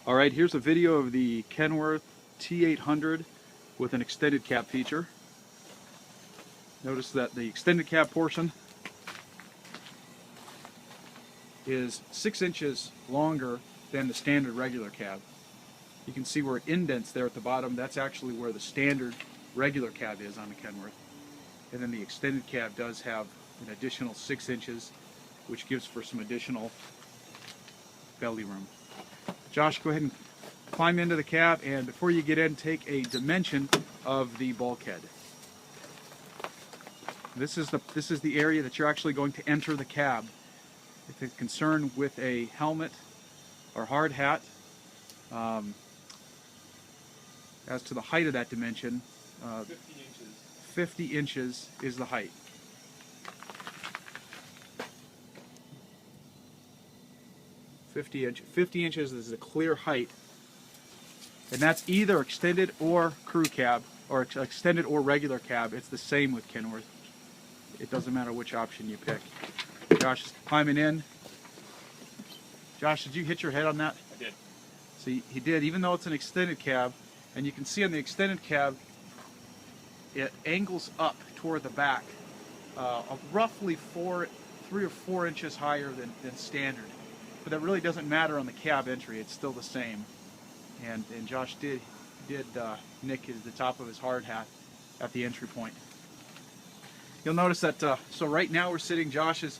Alright, here's a video of the Kenworth T800 with an extended cab feature. Notice that the extended cab portion is 6 inches longer than the standard regular cab. You can see where it indents there at the bottom. That's actually where the standard regular cab is on the Kenworth. And then the extended cab does have an additional 6 inches, which gives for some additional belly room. Josh, go ahead and climb into the cab, and before you get in, take a dimension of the bulkhead. This is the area that you're actually going to enter the cab. If you're concerned with a helmet or hard hat, as to the height of that dimension, 50 inches is the height. Fifty inches is the clear height, and that's either extended or crew cab, or extended or regular cab. It's the same with Kenworth. It doesn't matter which option you pick. Josh is climbing in. Josh, did you hit your head on that? I did. See, he did, even though it's an extended cab, and you can see on the extended cab, it angles up toward the back, roughly 3 or 4 inches higher than standard. But that really doesn't matter on the cab entry. It's still the same. And Josh did nick the top of his hard hat at the entry point. You'll notice that, so right now we're sitting, Josh is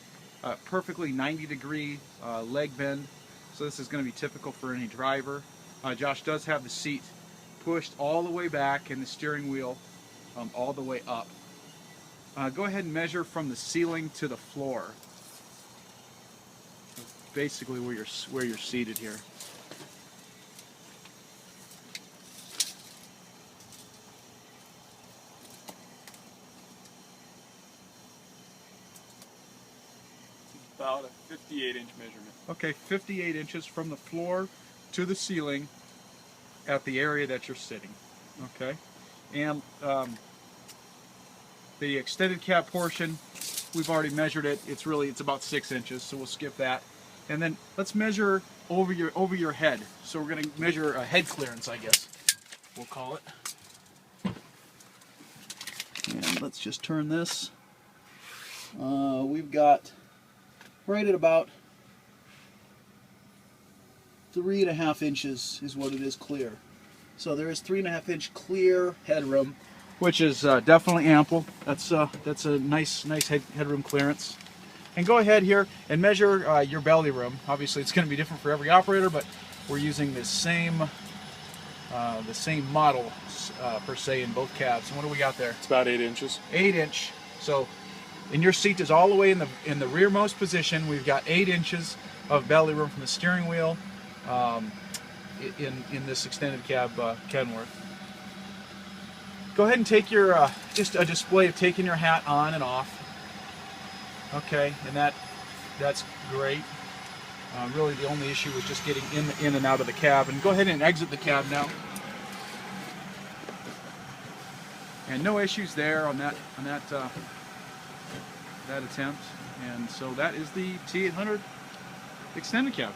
perfectly 90-degree leg bend. So this is going to be typical for any driver. Josh does have the seat pushed all the way back and the steering wheel all the way up. Go ahead and measure from the ceiling to the floor. Basically where you're seated here. About a 58-inch measurement. Okay, 58 inches from the floor to the ceiling at the area that you're sitting. Okay, and the extended cab portion, we've already measured it. It's about 6 inches, so we'll skip that. And then let's measure over your head. So we're going to measure a head clearance, I guess we'll call it. And let's just turn this. We've got right at about 3.5 inches is what it is clear. So there is 3.5 inch clear headroom, which is definitely ample. That's a nice headroom clearance. And go ahead here and measure your belly room. Obviously, it's going to be different for every operator, but we're using the same model per se in both cabs. And what do we got there? It's about 8 inches. 8 inch. So, and your seat is all the way in the rearmost position. We've got 8 inches of belly room from the steering wheel in this extended cab Kenworth. Go ahead and take your just a display of taking your hat on and off. Okay, and that's great. Really, the only issue was just getting in and out of the cab. And go ahead and exit the cab now. And no issues there on that attempt. And so that is the T800 Extended Cab.